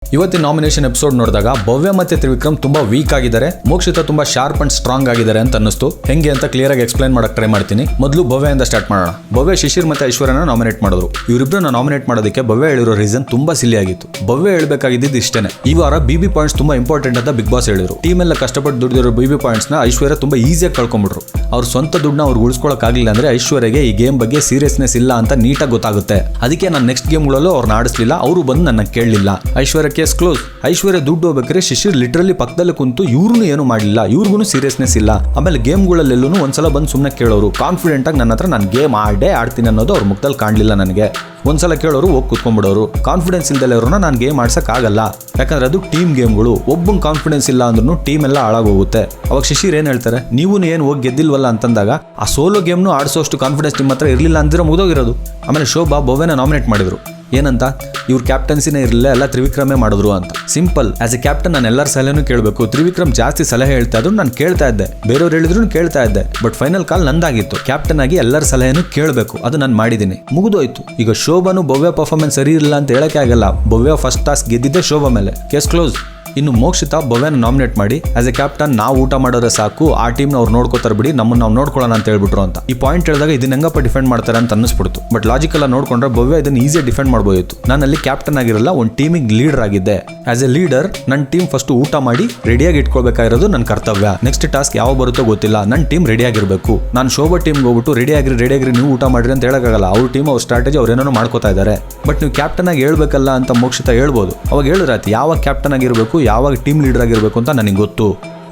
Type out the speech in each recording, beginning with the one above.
ಇವತ್ತಿನ nomination episode ನೋಡಿದಾಗ ಭವ್ಯ ಮತ್ತೆ ತ್ರಿವಿಕ್ರಮ್ ತುಂಬಾ ವೀಕ್ ಆಗಿದ್ದಾರೆ, ಮೋಕ್ಷಿತಾ ತುಂಬಾ ಶಾರ್ಪ್ ಅಂಡ್ ಸ್ಟ್ರಾಂಗ್ ಆಗಿದ್ದಾರೆ ಅಂತ ಅನ್ನಿಸ್ತು. ಹೆಂಗೆ ಅಂತ ಕ್ಲಿಯರ್ ಆಗಿ ಎಕ್ಸ್ಪ್ಲೈನ್ ಮಾಡಕ್ ಟ್ರೈ ಮಾಡ್ತೀನಿ. ಮೊದಲು ಭವ್ಯದಿಂದ ಸ್ಟಾರ್ಟ್ ಮಾಡೋಣ. ಭವ್ಯ ಶಿಶಿರ್ ಮತ್ತೆ ಐಶ್ವರ್ಯನ ನಾಮಿನೇಟ್ ಮಾಡಿದ್ರು. ಇವರಿಬ್ಬರನ್ನ ನಾಮಿನೇಟ್ ಮಾಡೋದಕ್ಕೆ ಭವ್ಯ ಹೇಳಿರೋ ರೀಸನ್ ತುಂಬಾ ಸಿಲಿ ಆಗಿತ್ತು. ಭವ್ಯ ಹೇಳ್ಬೇಕಾಗಿದ್ದು ಇಷ್ಟೇನೆ, ಈ ವಾರ ಬಿಬಿ ಪಾಯಿಂಟ್ಸ್ ತುಂಬಾ ಇಂಪಾರ್ಟೆಂಟ್ ಅಂತ ಬಿಗ್ ಬಾಸ್ ಹೇಳಿದ್ರು. ಟೀಮ್ ಎಲ್ಲ ಕಷ್ಟಪಟ್ಟು ದುಡಿದಿರೋ ಬಿಬಿ ಪಾಯಿಂಟ್ಸ್ ನ ಐಶ್ವರ್ಯ ತುಂಬಾ ಈಸಿಯಾಗಿ ಕಳ್ಕೊಂಡ್ಬಿಟ್ರು. ಅವ್ರ ಸ್ವಂತ ದುಡ್ಡನ್ನ ಅವ್ರು ಉಳಿಸ್ಕೊಳಕ್ ಆಗಿಲ್ಲ ಅಂದ್ರೆ ಐಶ್ವರ್ಯಗೆ ಈ ಗೇಮ್ ಬಗ್ಗೆ ಸೀರಿಯಸ್ನೆಸ್ ಇಲ್ಲ ಅಂತ ನೀಟಾಗಿ ಗೊತ್ತಾಗುತ್ತೆ. ಅದಕ್ಕೆ ನಾನು ನೆಕ್ಸ್ಟ್ ಗೇಮ್ಗಳಲ್ಲೂ ಅವ್ರನ್ನ ಆಡಿಸ್ಲಿಲ್ಲ, ಅವರು ಬಂದು ನನ್ನ ಕೇಳಲಿಲ್ಲ. ಐಶ್ವರ್ಯ ಕೇಸ್ ಕ್ಲೋಸ್. ಐಶ್ವರ್ಯ ದುಡ್ಡು ಹೋಗ್ಬೇಕಾದ್ರೆ ಶಿಶಿರ್ ಲಿಟ್ರಲಿ ಪಕ್ಕದಲ್ಲಿ ಕುಂತು ಇವ್ರನ್ನು ಏನು ಮಾಡಲಿಲ್ಲ, ಇವ್ರಿಗೂ ಸೀರಿಯಸ್ನೆಸ್ ಇಲ್ಲ. ಆಮೇಲೆ ಗೇಮ್ಗಳಲ್ಲೆಲ್ಲೂ ಒಂದ್ಸಲ ಬಂದು ಸುಮ್ಮನೆ ಕೇಳೋರು, ಕಾನ್ಫಿಡೆಂಟ್ ಆಗಿ ನನ್ನ ಹತ್ರ ನಾನು ಗೇಮ್ ಆಡ್ತೀನಿ ಅನ್ನೋದು ಅವ್ರ ಮುಖದಲ್ಲಿ ಕಾಣಲಿಲ್ಲ ನನಗೆ. ಒಂದ್ಸಲ ಕೇಳೋರು ಹೋಗಿ ಕುತ್ಕೊಂಡ್ಬಿಡೋರು. ಕಾನ್ಫಿಡೆನ್ಸ್ ಇಲ್ದಲೆ ಅವ್ರನ್ನ ನಾನು ಗೇಮ್ ಆಡ್ಸಕ್ ಆಗಲ್ಲ, ಯಾಕಂದ್ರೆ ಅದು ಟೀಮ್ ಗೇಮ್ಗಳು. ಒಬ್ಬನ ಕಾನ್ಫಿಡೆನ್ಸ್ ಇಲ್ಲ ಅಂದ್ರೂ ಟೀಮ್ ಎಲ್ಲ ಹಾಳಾಗೋಗುತ್ತೆ. ಅವಾಗ ಶಿಶಿರ್ ಏನ್ ಹೇಳ್ತಾರೆ, ನೀವು ಏನು ಹೋಗಿ ಗೆದ್ದಿಲ್ವಲ್ಲ ಅಂತಂದಾಗ ಆ ಸೋಲೋ ಗೇಮ್ನು ಆಡಿಸೋಷ್ಟು ಕಾನ್ಫಿಡೆನ್ಸ್ ನಿಮ್ಮ ಹತ್ರ ಇರಲಿಲ್ಲ ಅಂದಿರೋ ಮುಗಿದೋಗಿರೋದು. ಆಮೇಲೆ ಶೋಭಾ ಭವ್ಯನ ನಾಮಿನೇಟ್ ಮಾಡಿದ್ರು. ಏನಂತ, ಇವ್ರ ಕ್ಯಾಪ್ಟನ್ಸಿನೇ ಇರಲಿಲ್ಲ, ಎಲ್ಲ ತ್ರಿವಿಕ್ರಮೇ ಮಾಡಿದ್ರು ಅಂತ. ಸಿಂಪಲ್, ಆಸ್ ಎ ಕ್ಯಾಪ್ಟನ್ ನಾನು ಎಲ್ಲರ ಸಲಹೆನೂ ಕೇಳಬೇಕು. ತ್ರಿವಿಕ್ರಮ್ ಜಾಸ್ತಿ ಸಲಹೆ ಹೇಳ್ತಾ ಇದ್ರು, ನಾನು ಕೇಳ್ತಾ ಇದ್ದೆ. ಬೇರೆಯವ್ರು ಹೇಳಿದ್ರು ಕೇಳ್ತಾ ಇದ್ದೆ. ಬಟ್ ಫೈನಲ್ ಕಾಲ್ ನಂದಾಗಿತ್ತು. ಕ್ಯಾಪ್ಟನ್ ಆಗಿ ಎಲ್ಲರ ಸಲಹೆನೂ ಕೇಳಬೇಕು, ಅದು ನಾನು ಮಾಡಿದ್ದೀನಿ, ಮುಗಿದೋಯ್ತು. ಈಗ ಶೋಭಾನು ಭವ್ಯ ಪರ್ಫಾರ್ಮೆನ್ಸ್ ಸರಿ ಇಲ್ಲ ಅಂತ ಹೇಳಕ್ಕೆ ಆಗಲ್ಲ. ಭವ್ಯ ಫಸ್ಟ್ ಟಾಸ್ಕ್ ಗೆದ್ದಿದ್ದೆ ಶೋಭಾ ಮೇಲೆ. Case close. ಇನ್ನು ಮೋಕ್ಷಿತಾ ಭವ್ಯನ ನಾಮಿನೇಟ್ ಮಾಡಿ ಆಸ್ ಎ ಕ್ಯಾಪ್ಟನ್ ನಾವು ಊಟ ಮಾಡೋದ್ರೆ ಸಾಕು, ಆ ಟೀಮ್ನ ಅವ್ರು ನೋಡ್ಕೋತಾರೆ ಬಿಡಿ, ನಮ್ಮನ್ನು ನಾವು ನೋಡ್ಕೊಳ್ಳೋಣ ಅಂತ ಹೇಳ್ಬಿಟ್ರು ಅಂತ. ಈ ಪಾಯಿಂಟ್ ಹೇಳಿದಾಗ ಇದನ್ನ ಹೆಂಗಪ್ಪ ಡಿಫೆಂಡ್ ಮಾಡ್ತಾರೆ ಅಂತ ಅನ್ನಿಸ್ಬಿಡ್ತು. ಬಟ್ ಲಾಜಿಕಲ್ ನೋಡ್ಕೊಂಡ್ರೆ ಭವ್ಯ ಇದನ್ನ ಈಸಿಯಾಗಿ ಡಿಫೆಂಡ್ ಮಾಡ್ಬೋದಿತ್ತು. ನಾನು ಅಲ್ಲಿ ಕ್ಯಾಪ್ಟನ್ ಆಗಿರಲ್ಲ, ಒಂದು ಟೀಮಿಗೆ ಲೀಡರ್ ಆಗಿದ್ದೆ. ಆಸ್ ಎ ಲೀಡರ್ ನನ್ನ ಟೀಮ್ ಫಸ್ಟ್ ಊಟ ಮಾಡಿ ರೆಡಿಯಾಗಿ ಇಟ್ಕೊಳ್ಬೇಕಾಗಿರೋದು ನನ್ನ ಕರ್ತವ್ಯ. ನೆಕ್ಸ್ಟ್ ಟಾಸ್ಕ್ ಯಾವ ಬರುತ್ತೋ ಗೊತ್ತಿಲ್ಲ, ನನ್ನ ಟೀಮ್ ರೆಡಿ ಆಗಿರಬೇಕು. ನಾನು ಶೋಭಾ ಟೀಮ್ಗೆ ಹೋಗ್ಬಿಟ್ಟು ರೆಡಿ ಆಗಿರಿ ನೀವು ಊಟ ಮಾಡ್ರಿ ಅಂತ ಹೇಳಕ್ಕಾಗಲ್ಲ. ಅವ್ರ ಟೀಮ್ ಅವ್ರ ಸ್ಟ್ರಾಟಜಿ ಅವ್ರು ಏನೇನೋ ಮಾಡ್ಕೋತಾ ಇದ್ದಾರೆ. ಬಟ್ ನೀವು ಕ್ಯಾಪ್ಟನ್ ಆಗಿ ಹೇಳ್ಬೇಕಲ್ಲ ಅಂತ ಮೋಕ್ಷಿತಾ ಹೇಳ್ಬೋದು. ಅವಾಗ ಹೇಳಿದ್ರಾಯ್ತು, ಯಾವಾಗ ಕ್ಯಾಪ್ಟನ್ ಆಗಿರಬೇಕು, ಯಾವಾಗ ಟೀಮ್ ಲೀಡರ್ ಆಗಿರಬೇಕು ಅಂತ ನನಗೆ ಗೊತ್ತು.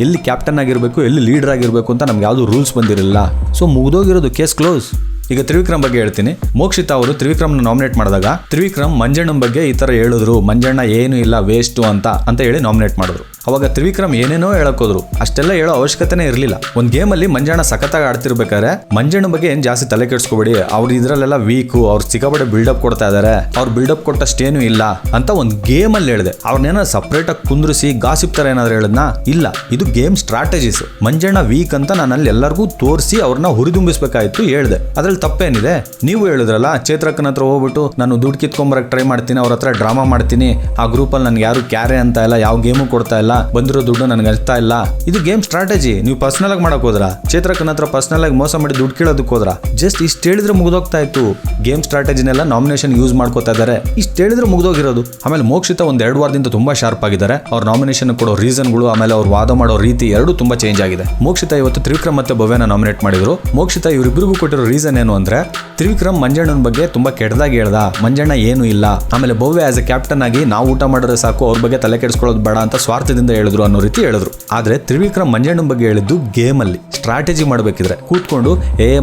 ಎಲ್ಲಿ ಕ್ಯಾಪ್ಟನ್ ಆಗಿರಬೇಕು, ಎಲ್ಲಿ ಲೀಡರ್ ಆಗಿರಬೇಕು ಅಂತ ನಮ್ಗೆ ಯಾವುದು ರೂಲ್ಸ್ ಬಂದಿರಲಿಲ್ಲ. ಸೊ ಮುಗಿದೋಗಿರೋದು, ಕೇಸ್ ಕ್ಲೋಸ್. ಈಗ ತ್ರಿವಿಕ್ರಮ್ ಬಗ್ಗೆ ಹೇಳ್ತೀನಿ. ಮೋಕ್ಷಿತಾ ಅವರು ತ್ರಿವಿಕ್ರಮ್ನ ನಾಮಿನೇಟ್ ಮಾಡಿದಾಗ ತ್ರಿವಿಕ್ರಮ್ ಮಂಜಣ್ಣನ ಬಗ್ಗೆ ಈ ತರ ಹೇಳಿದ್ರು, ಮಂಜಣ್ಣ ಏನು ಇಲ್ಲ ವೇಸ್ಟ್ ಅಂತ ಹೇಳಿ ನಾಮಿನೇಟ್ ಮಾಡಿದ್ರು. ಅವಾಗ ತ್ರಿವಿಕ್ರಮ್ ಏನೇನೋ ಹೇಳಕೋದ್ರು, ಅಷ್ಟೆಲ್ಲ ಹೇಳೋ ಅವಶ್ಯಕತೆನೇ ಇರಲಿಲ್ಲ. ಒಂದು ಗೇಮಲ್ಲಿ ಮಂಜಣ್ಣ ಸಖತ್ತಾಗಿ ಆಡ್ತಿರ್ಬೇಕಾದ್ರೆ ಮಂಜಣ್ಣ ಬಗ್ಗೆ ಏನ್ ಜಾಸ್ತಿ ತಲೆ ಕೆಡಿಸ್ಕೋಬೇಡಿ, ಅವ್ರು ಇದ್ರಲ್ಲೆಲ್ಲ ವೀಕು, ಅವ್ರು ಸಿಕ್ಕಾಪಟ್ಟೆ ಬಿಲ್ಡಪ್ ಕೊಡ್ತಾ ಇದಾರೆ, ಅವ್ರು ಬಿಲ್ಡಪ್ ಕೊಟ್ಟಷ್ಟೇನು ಇಲ್ಲ ಅಂತ ಒಂದು ಗೇಮ್ ಅಲ್ಲಿ ಹೇಳಿದೆ. ಅವ್ರನ್ನೇನೋ ಸಪ್ರೇಟ್ ಆಗಿ ಕುಂದ್ರಿಸಿ ಗಾಸಿಪ್ ತರ ಏನಾದ್ರು ಹೇಳದ್ನ ಇಲ್ಲ, ಇದು ಗೇಮ್ ಸ್ಟ್ರಾಟಜೀಸ್. ಮಂಜಣ್ಣ ವೀಕ್ ಅಂತ ನಾನು ಅಲ್ಲಿ ಎಲ್ಲರಿಗೂ ತೋರಿಸಿ ಅವ್ರನ್ನ ಹುರಿದುಂಬಿಸ್ಬೇಕಾಯ್ತು ಹೇಳ್ದೆ. ಅದ್ರಲ್ಲಿ ತಪ್ಪೇನಿದೆ? ನೀವು ಹೇಳಿದ್ರಲ್ಲ, ಚೇತ್ರಕ್ಕನ ಹತ್ರ ಹೋಗ್ಬಿಟ್ಟು ನಾನು ದುಡ್ಡು ಕಿತ್ಕೊಂಬರಕ್ ಟ್ರೈ ಮಾಡ್ತೀನಿ, ಅವ್ರ ಹತ್ರ ಡ್ರಾಮಾ ಮಾಡ್ತೀನಿ, ಆ ಗ್ರೂಪಲ್ಲಿ ನನ್ಗೆ ಯಾರು ಕ್ಯಾರೆ ಅಂತ ಇಲ್ಲ, ಯಾವ ಗೇಮು ಕೊಡ್ತಾ ಇಲ್ಲ, ಬಂದಿರೋ ದುಡ್ಡು ನನಗೆ ಅರ್ಥ ಇಲ್ಲ. ಇದು ಗೇಮ್ ಸ್ಟ್ರಾಟಜಿ. ನೀವು ಪರ್ಸನಲ್ ಆಗಿ ಮಾಡಕ್ ಹೋದ್ರ, ಚೇತ್ರಕ್ಕನ ಹತ್ರ ಪರ್ಸನಲ್ ಆಗಿ ಮೋಸ ಮಾಡಿ ದುಡ್ಡು ಕೇಳೋದಕ್ಕೆ ಹೋದ್ರ, ಜಸ್ಟ್ ಇಷ್ಟು ಹೇಳಿದ್ರೆ ಮುಗಿದೋಗ್ತಾ ಇತ್ತು. ಗೇಮ್ ಸ್ಟ್ರಾಟಜಿನೆಲ್ಲ ನಾಮಿನೇಷನ್ ಯೂಸ್ ಮಾಡ್ಕೋತಾ ಇದ್ದಾರೆ, ಇಷ್ಟು ಹೇಳಿದ್ರೆ ಮುಗಿದೋಗಿರೋದು. ಆಮೇಲೆ ಮೋಕ್ಷಿತಾ ಒಂದ್ 2 ವಾರದಿಂದ ತುಂಬಾ ಶಾರ್ಪ್ ಆಗಿದ್ದಾರೆ. ಅವ್ರ ನಾಮಿನೇಷನ್ ಕೊಡೋ ರೀಸನ್ಗಳು, ಆಮೇಲೆ ಅವ್ರು ವಾದ ಮಾಡೋ ರೀತಿ ಎರಡು ತುಂಬಾ ಚೇಂಜ್ ಆಗಿದೆ. ಮೋಕ್ಷಿತಾ ಇವತ್ತು ತ್ರಿವಿಕ್ರಮ್ ಮತ್ತೆ ಭವ್ಯನ ನಾಮಿನೇಟ್ ಮಾಡಿದ್ರು. ಮೋಕ್ಷಿತಾ ಇವರಿಬ್ಬರಿಗೂ ಕೊಟ್ಟಿರೋ ರೀಸನ್ ಏನು ಅಂದ್ರೆ, ತ್ರಿವಿಕ್ರಮ್ ಮಂಜಣ್ಣನ ಬಗ್ಗೆ ತುಂಬಾ ಕೆಟ್ಟದಾಗಿ ಹೇಳ್ದ, ಮಂಜಣ್ಣ ಏನು ಇಲ್ಲ. ಆಮೇಲೆ ಭವ್ಯ ಆಸ್ ಎ ಕ್ಯಾಪ್ಟನ್ ಆಗಿ ನಾವು ಊಟ ಮಾಡಿದ್ರೆ ಸಾಕು, ಅವ್ರ ಬಗ್ಗೆ ತಲೆ ಕೆಡಿಸ್ಕೊಳ್ಳೋದು ಬೇಡ ಅಂತ ಸ್ವಾರ್ಥದಿಂದ ಹೇಳಿದ್ರು ಅನ್ನೋ ರೀತಿ ಹೇಳಿದ್ರು. ಆದ್ರೆ ತ್ರಿವಿಕ್ರಮ್ ಮಂಜಣ್ಣನ ಬಗ್ಗೆ ಹೇಳಿದ್ದು ಗೇಮ್ ಅಲ್ಲಿ ಸ್ಟ್ರಾಟಜಿ ಮಾಡ್ಬೇಕಿದ್ರೆ ಕೂತ್ಕೊಂಡು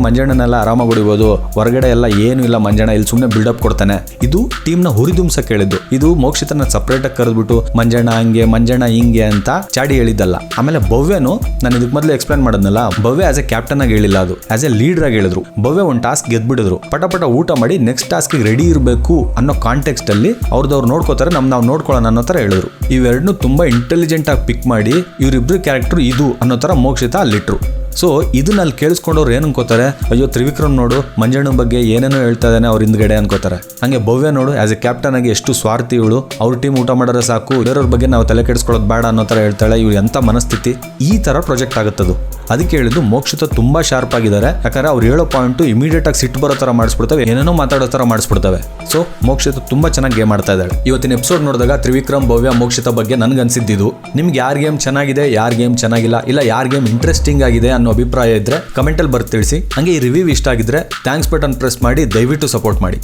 ಮಂಜಣ್ಣನೆಲ್ಲ ಆರಾಮಾಗಿ ಹೊಡಿಬೋದು, ಹೊರಗಡೆ ಎಲ್ಲ ಏನು ಇಲ್ಲ, ಮಂಜಣ್ಣ ಇಲ್ಲಿ ಸುಮ್ಮನೆ ಬಿಲ್ಡಪ್ ಕೊಡ್ತಾನೆ, ಇದು ಟೀಮ್ ನ ಹುರಿದುಂಸಕ್ ಹೇಳಿದ್ದು. ಇದು ಮೋಕ್ಷಿತನ ಸಪರೇಟ್ ಆಗಿ ಕರೆದ್ಬಿಟ್ಟು ಮಂಜಣ್ಣ ಹಂಗೆ ಮಂಜಣ್ಣ ಹಿಂಗೆ ಅಂತ ಚಾಡಿ ಹೇಳಿದ್ದಲ್ಲ. ಆಮೇಲೆ ಭವ್ಯನು ನಾನು ಇದಕ್ಕೆ ಮೊದಲು ಎಕ್ಸ್ಪ್ಲೈನ್ ಮಾಡೋದ್ನಲ್ಲ, ಭವ್ಯ ಆಸ್ ಎ ಕ್ಯಾಪ್ಟನ್ ಆಗಿ ಹೇಳಿಲ್ಲ, ಅದು ಆಸ್ ಎ ಲೀಡರ್ ಆಗಿ ಹೇಳಿದ್ರು. ಭವ್ಯ ಒಂದು ಟಾಸ್ಕ್ ಗೆದ್ಬಿಡಿದ್ರು, ಪಟ ಊಟ ಮಾಡಿ ನೆಕ್ಸ್ಟ್ ಟಾಸ್ಕ್ ರೆಡಿ ಇರಬೇಕು ಅನ್ನೋ ಕಾಂಟೆಕ್ಸ್ಟ್ ಅಲ್ಲಿ ಅವ್ರದವ್ರು ನೋಡ್ಕೋತಾರೆ, ನಾವು ನೋಡ್ಕೊಳ್ಳೋಣ ಅನ್ನೋ ತರ ಹೇಳಿದ್ರು. ಇವೆರಡನ್ನೂ ತುಂಬಾ ಇಂಟೆಲಿಜೆಂಟ್ ಆಗಿ ಪಿಕ್ ಮಾಡಿ ಇವರಿಬ್ರು ಕ್ಯಾರೆಕ್ಟರ್ ಇದು ಅನ್ನೋ ತರ ಮೋಕ್ಷಿತಾ ಅಲ್ಲಿಟ್ರು. ಸೊ ಇದನ್ನ ಅಲ್ಲಿ ಕೇಳಿಸ್ಕೊಂಡವ್ರು ಏನ್ ಅನ್ಕೋತಾರೆ, ಅಯ್ಯೋ ತ್ರಿವಿಕ್ರಮ್ ನೋಡು ಮಂಜಣ್ಣ ಬಗ್ಗೆ ಏನೇನೋ ಹೇಳ್ತಾ ಇದ್ದಾನೆ ಅವ್ರ ಹಿಂದ್ಗಡೆ ಅನ್ಕೋತಾರೆ. ಹಂಗೆ ಭವ್ಯ ನೋಡು ಆಸ್ ಎ ಕ್ಯಾಪ್ಟನ್ ಆಗಿ ಎಷ್ಟು ಸ್ವಾರ್ಥಿ ಇವಳು, ಅವ್ರ ಟೀಮ್ ಊಟ ಮಾಡೋದ್ರೆ ಸಾಕು, ಬೇರೆಯವ್ರ ಬಗ್ಗೆ ನಾವು ತಲೆ ಕೆಡಿಸ್ಕೊಳ್ಳೋದು ಬೇಡ ಅನ್ನೋ ತರ ಹೇಳ್ತಾಳೆ. ಇವ್ರು ಎಂತ ಮನಸ್ಥಿತಿ, ಈ ತರ ಪ್ರಾಜೆಕ್ಟ್ ಆಗುತ್ತದು. ಅದಕ್ಕೆ ಹೇಳಿದ್ದು ಮೋಕ್ಷಿತಾ ತುಂಬಾ ಶಾರ್ಪ್ ಆಗಿದ್ದಾರೆ, ಯಾಕಂದ್ರೆ ಅವ್ರು ಹೇಳೋ ಪಾಯಿಂಟ್ ಇಮಿಡಿಯೇಟ್ ಆಗಿ ಸಿಟ್ಟು ಬರೋ ತರ ಮಾಡಿಸ್ಬಿಡ್ತವೆ, ಏನೇನೋ ಮಾತಾಡೋ ತರ ಮಾಡಿಸ್ಬಿಡ್ತವೆ. ಸೊ ಮೋಕ್ಷಿತಾ ತುಂಬಾ ಚೆನ್ನಾಗಿ ಗೇಮ್ ಆಡ್ತಾ ಇದ್ದಾಳೆ. ಇವತ್ತಿನ ಎಪಿಸೋಡ್ ನೋಡಿದಾಗ ತ್ರಿವಿಕ್ರಮ್ ಭವ್ಯ ಮೋಕ್ಷಿತಾ ಬಗ್ಗೆ ನನ್ಗೆ ಅನ್ಸಿದ್ದು, ನಿಮ್ಗೆ ಯಾರ್ ಗೇಮ್ ಚೆನ್ನಾಗಿದೆ, ಯಾರ್ ಗೇಮ್ ಚೆನ್ನಾಗಿಲ್ಲ, ಇಲ್ಲ ಯಾರ್ ಗೇಮ್ ಇಂಟ್ರೆಸ್ಟಿಂಗ್ ಆಗಿದೆ ಅನ್ನೋ ಅಭಿಪ್ರಾಯ ಇದ್ರೆ ಕಮೆಂಟ್ ಅಲ್ಲಿ ಬರ್ತಿ ತಿಳಿಸಿ. ಹಂಗೆ ಈ ರಿವ್ಯೂ ಇಷ್ಟ ಆಗಿದ್ರೆ ಥ್ಯಾಂಕ್ಸ್ ಬಟನ್ ಪ್ರೆಸ್ ಮಾಡಿ ದಯವಿಟ್ಟು ಸಪೋರ್ಟ್ ಮಾಡಿ.